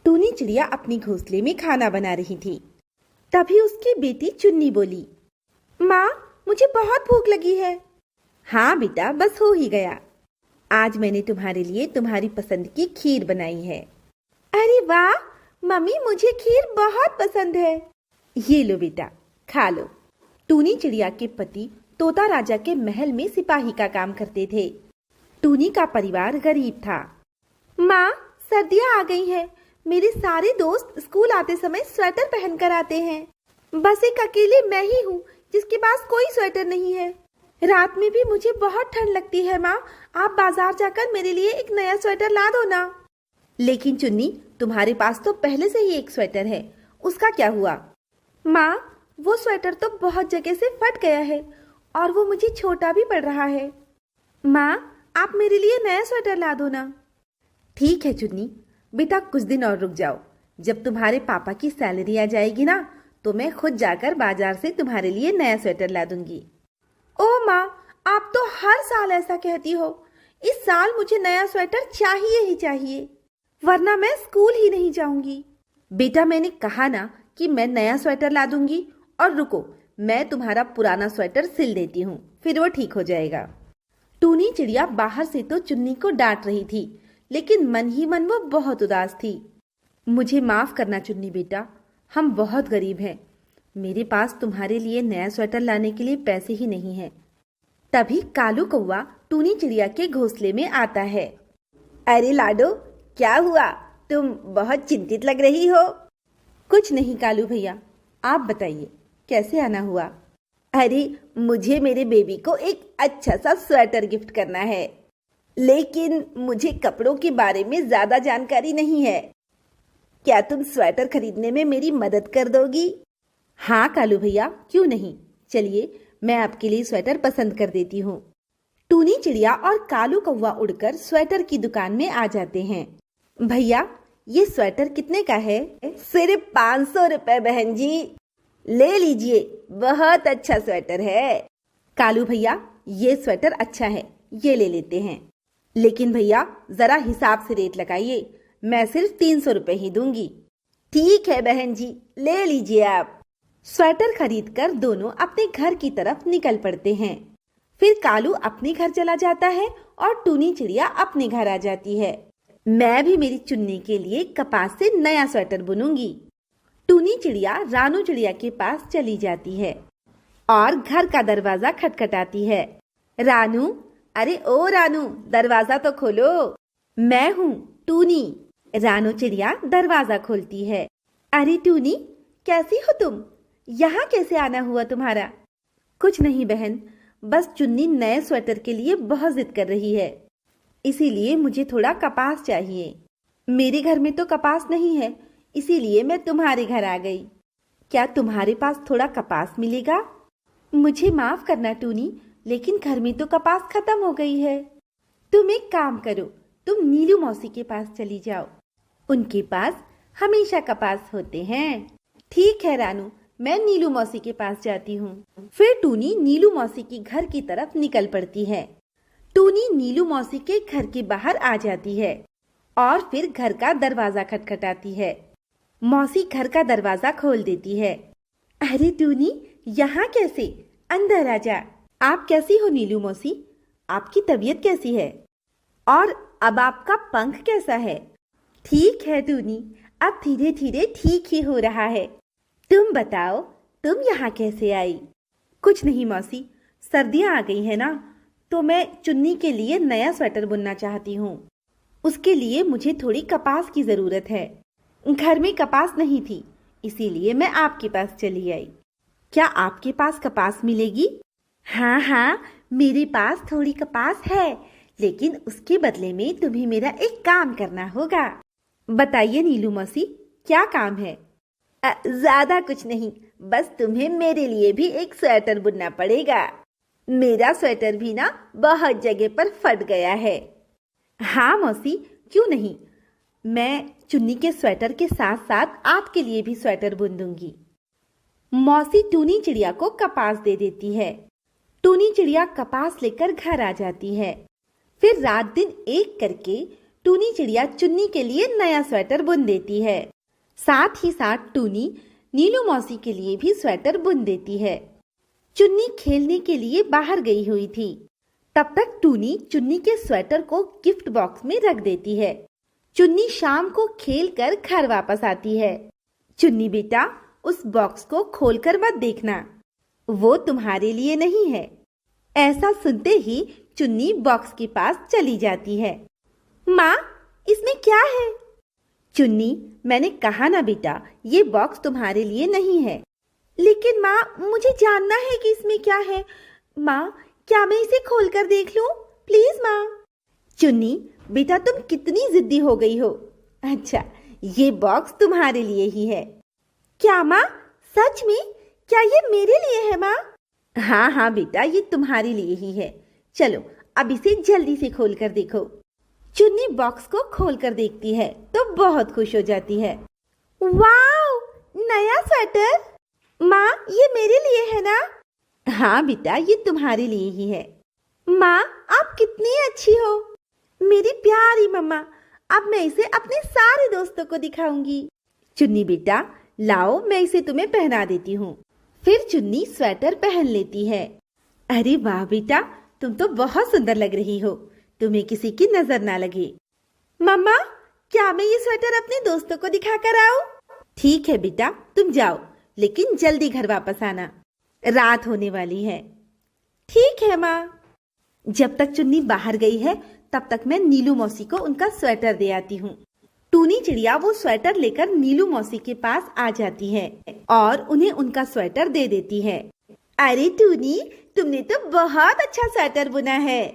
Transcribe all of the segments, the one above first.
टूनी चिड़िया अपनी घोंसले में खाना बना रही थी। तभी उसकी बेटी चुन्नी बोली, माँ, मुझे बहुत भूख लगी है। हाँ बेटा, बस हो ही गया। आज मैंने तुम्हारे लिए तुम्हारी पसंद की खीर बनाई है। अरे वाह मम्मी, मुझे खीर बहुत पसंद है। ये लो बेटा, खा लो। टूनी चिड़िया के पति तोता राजा के महल में सिपाही का काम करते थे। टूनी का परिवार गरीब था। माँ, सर्दियाँ आ गई हैं। मेरे सारे दोस्त स्कूल आते समय स्वेटर पहनकर आते हैं। बस एक अकेले मैं ही हूँ जिसके पास कोई स्वेटर नहीं है। रात में भी मुझे बहुत ठंड लगती है। माँ, आप बाजार जाकर मेरे लिए एक नया स्वेटर ला दो ना। लेकिन चुन्नी, तुम्हारे पास तो पहले से ही एक स्वेटर है, उसका क्या हुआ? माँ, वो स्वेटर तो बहुत जगह से फट गया है और वो मुझे छोटा भी पड़ रहा है। माँ, आप मेरे लिए नया स्वेटर ला दो ना। ठीक है चुन्नी, बेटा कुछ दिन और रुक जाओ। जब तुम्हारे पापा की सैलरी आ जाएगी ना, तो मैं खुद जाकर बाजार से तुम्हारे लिए नया स्वेटर ला दूंगी। ओ माँ, आप तो हर साल ऐसा कहती हो। इस साल मुझे नया स्वेटर चाहिए ही चाहिए, वरना मैं स्कूल ही नहीं जाऊंगी। बेटा मैंने कहा ना कि मैं नया स्वेटर ला दूंगी। और रुको, मैं तुम्हारा पुराना स्वेटर सिल देती हूँ, फिर वो ठीक हो जाएगा। टूनी चिड़िया बाहर से तो चुन्नी को डांट रही थी, लेकिन मन ही मन वो बहुत उदास थी। मुझे माफ करना चुन्नी बेटा, हम बहुत गरीब हैं। मेरे पास तुम्हारे लिए नया स्वेटर लाने के लिए पैसे ही नहीं हैं। तभी कालू कौवा टूनी चिड़िया के घोंसले में आता है। अरे लाडो, क्या हुआ? तुम बहुत चिंतित लग रही हो। कुछ नहीं कालू भैया, आप बताइए कैसे आना हुआ? अरे मुझे मेरे बेबी को एक अच्छा सा स्वेटर गिफ्ट करना है, लेकिन मुझे कपड़ों के बारे में ज्यादा जानकारी नहीं है। क्या तुम स्वेटर खरीदने में मेरी मदद कर दोगी? हाँ कालू भैया, क्यों नहीं। चलिए मैं आपके लिए स्वेटर पसंद कर देती हूँ। टूनी चिड़िया और कालू कौवा उड़कर स्वेटर की दुकान में आ जाते हैं। भैया, ये स्वेटर कितने का है? सिर्फ 500 रुपए बहन जी। ले लीजिए, बहुत अच्छा स्वेटर है। कालू भैया, ये स्वेटर अच्छा है, ये ले लेते हैं। लेकिन भैया जरा हिसाब से रेट लगाइए, मैं सिर्फ 300 रुपए ही दूंगी। ठीक है बहन जी, ले लीजिए आप। स्वेटर खरीदकर दोनों अपने घर की तरफ निकल पड़ते हैं। फिर कालू अपने घर चला जाता है और टूनी चिड़िया अपने घर आ जाती है। मैं भी मेरी चुन्नी के लिए कपास से नया स्वेटर बुनूंगी। टूनी चिड़िया रानू चिड़िया के पास चली जाती है और घर का दरवाजा खटखटाती है। रानू, अरे ओ रानू, दरवाजा तो खोलो। मैं हूँ टूनी। रानू चिड़िया दरवाजा खोलती है। अरे टूनी, कैसी हो तुम? यहाँ कैसे आना हुआ तुम्हारा? कुछ नहीं बहन, बस चुन्नी नए स्वेटर के लिए बहुत जिद कर रही है, इसीलिए मुझे थोड़ा कपास चाहिए। मेरे घर में तो कपास नहीं है, इसीलिए मैं तुम्हारे घर आ गई। क्या तुम्हारे पास थोड़ा कपास मिलेगा? मुझे माफ करना टूनी, लेकिन घर में तो कपास खत्म हो गई है। तुम एक काम करो, तुम नीलू मौसी के पास चली जाओ, उनके पास हमेशा कपास होते हैं। ठीक है रानू, मैं नीलू मौसी के पास जाती हूँ। फिर टूनी नीलू मौसी की घर की तरफ निकल पड़ती है। टूनी नीलू मौसी के घर के बाहर आ जाती है और फिर घर का दरवाजा खटखटाती है। मौसी घर का दरवाजा खोल देती है। अरे टूनी, यहाँ कैसे? अंदर आ जा। आप कैसी हो नीलू मौसी? आपकी तबीयत कैसी है? और अब आपका पंख कैसा है? ठीक है टूनी, अब धीरे धीरे ठीक ही हो रहा है। तुम बताओ, तुम यहाँ कैसे आई? कुछ नहीं मौसी, सर्दियाँ आ गई है ना, तो मैं चुन्नी के लिए नया स्वेटर बुनना चाहती हूँ। उसके लिए मुझे थोड़ी कपास की जरूरत है। घर में कपास नहीं थी, इसीलिए मैं आपके पास चली आई। क्या आपके पास कपास मिलेगी? हाँ हाँ, मेरे पास थोड़ी कपास है, लेकिन उसके बदले में तुम्हें मेरा एक काम करना होगा। बताइए नीलू मौसी, क्या काम है? ज्यादा कुछ नहीं, बस तुम्हें मेरे लिए भी एक स्वेटर बुनना पड़ेगा। मेरा स्वेटर भी ना बहुत जगह पर फट गया है। हाँ मौसी, क्यों नहीं, मैं चुन्नी के स्वेटर के साथ साथ आपके लिए भी स्वेटर बुन दूंगी। मौसी टूनी चिड़िया को कपास दे देती है। टूनी चिड़िया कपास लेकर घर आ जाती है। फिर रात दिन एक करके टूनी चिड़िया चुन्नी के लिए नया स्वेटर बुन देती है। साथ ही साथ टूनी नीलू मौसी के लिए भी स्वेटर बुन देती है। चुन्नी खेलने के लिए बाहर गई हुई थी। तब तक टूनी चुन्नी के स्वेटर को गिफ्ट बॉक्स में रख देती है। चुन्नी शाम को खेलकर घर वापस आती है। चुन्नी बेटा, उस बॉक्स को खोलकर मत देखना, वो तुम्हारे लिए नहीं है। ऐसा सुनते ही चुन्नी बॉक्स के पास चली जाती है। माँ, इसमें क्या है? चुन्नी, मैंने कहा ना बेटा, ये बॉक्स तुम्हारे लिए नहीं है। लेकिन माँ, मुझे जानना है कि इसमें क्या है। माँ, क्या मैं इसे खोलकर देख लूं? प्लीज माँ। चुन्नी बेटा, तुम कितनी जिद्दी हो गई हो। अच्छा, ये बॉक्स तुम्हारे लिए ही है। क्या माँ, सच में? क्या ये मेरे लिए है माँ? हाँ हाँ बेटा, ये तुम्हारे लिए ही है। चलो अब इसे जल्दी से खोल कर देखो। चुन्नी बॉक्स को खोल कर देखती है तो बहुत खुश हो जाती है। वाओ, नया स्वेटर! माँ, ये मेरे लिए है ना? हाँ बेटा, ये तुम्हारे लिए ही है। माँ, आप कितनी अच्छी हो। मेरी प्यारी मम्मा, अब मैं इसे अपने सारे दोस्तों को दिखाऊंगी। चुन्नी बेटा, लाओ मैं इसे तुम्हें पहना देती हूँ। फिर चुन्नी स्वेटर पहन लेती है। अरे वाह बेटा, तुम तो बहुत सुंदर लग रही हो, तुम्हें किसी की नजर ना लगे। मम्मा, क्या मैं ये स्वेटर अपने दोस्तों को दिखाकर आऊं? ठीक है बेटा, तुम जाओ, लेकिन जल्दी घर वापस आना, रात होने वाली है। ठीक है माँ। जब तक चुन्नी बाहर गई है तब तक मैं नीलू मौसी को उनका स्वेटर दे आती हूँ। टूनी चिड़िया वो स्वेटर लेकर नीलू मौसी के पास आ जाती है और उन्हें उनका स्वेटर दे देती है। अरे टूनी, तुमने तो बहुत अच्छा स्वेटर बुना है।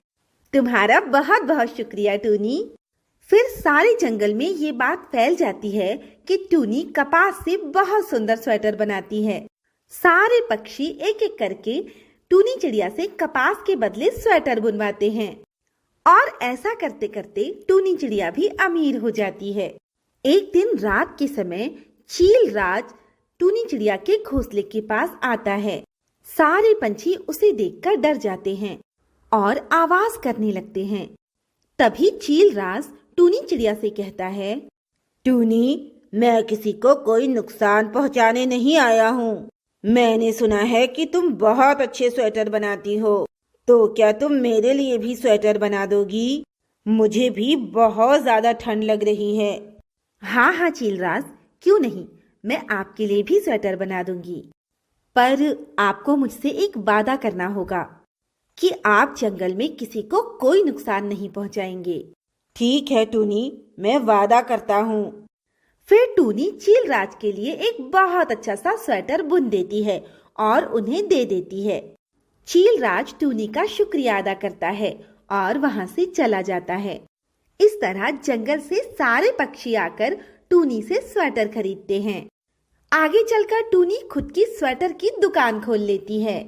तुम्हारा बहुत बहुत शुक्रिया टूनी। फिर सारे जंगल में ये बात फैल जाती है कि टूनी कपास से बहुत सुंदर स्वेटर बनाती है। सारे पक्षी एक एक करके टूनी चिड़िया से कपास के बदले स्वेटर बुनवाते हैं और ऐसा करते करते टूनी चिड़िया भी अमीर हो जाती है। एक दिन रात के समय चील राज टूनी चिड़िया के घोंसले के पास आता है। सारे पंछी उसे देखकर डर जाते हैं और आवाज करने लगते हैं। तभी चील राज टूनी चिड़िया से कहता है, टूनी, मैं किसी को कोई नुकसान पहुंचाने नहीं आया हूँ। मैंने सुना है कि तुम बहुत अच्छे स्वेटर बनाती हो, तो क्या तुम मेरे लिए भी स्वेटर बना दोगी? मुझे भी बहुत ज्यादा ठंड लग रही है। हाँ हाँ चीलराज, क्यों नहीं, मैं आपके लिए भी स्वेटर बना दूंगी। पर आपको मुझसे एक वादा करना होगा कि आप जंगल में किसी को कोई नुकसान नहीं पहुंचाएंगे। ठीक है टूनी, मैं वादा करता हूँ। फिर टूनी चीलराज के लिए एक बहुत अच्छा सा स्वेटर बुन देती है और उन्हें दे देती है। चीलराज टूनी का शुक्रिया अदा करता है और वहां से चला जाता है। इस तरह जंगल से सारे पक्षी आकर टूनी से स्वेटर खरीदते हैं। आगे चलकर टूनी खुद की स्वेटर की दुकान खोल लेती है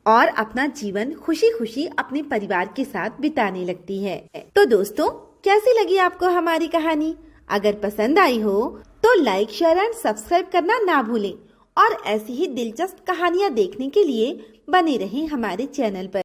और अपना जीवन खुशी खुशी अपने परिवार के साथ बिताने लगती है। तो दोस्तों, कैसी लगी आपको हमारी कहानी? अगर पसंद आई हो तो लाइक, शेयर एंड सब्सक्राइब करना ना भूलें और ऐसी ही दिलचस्प कहानियाँ देखने के लिए बने रहें हमारे चैनल पर।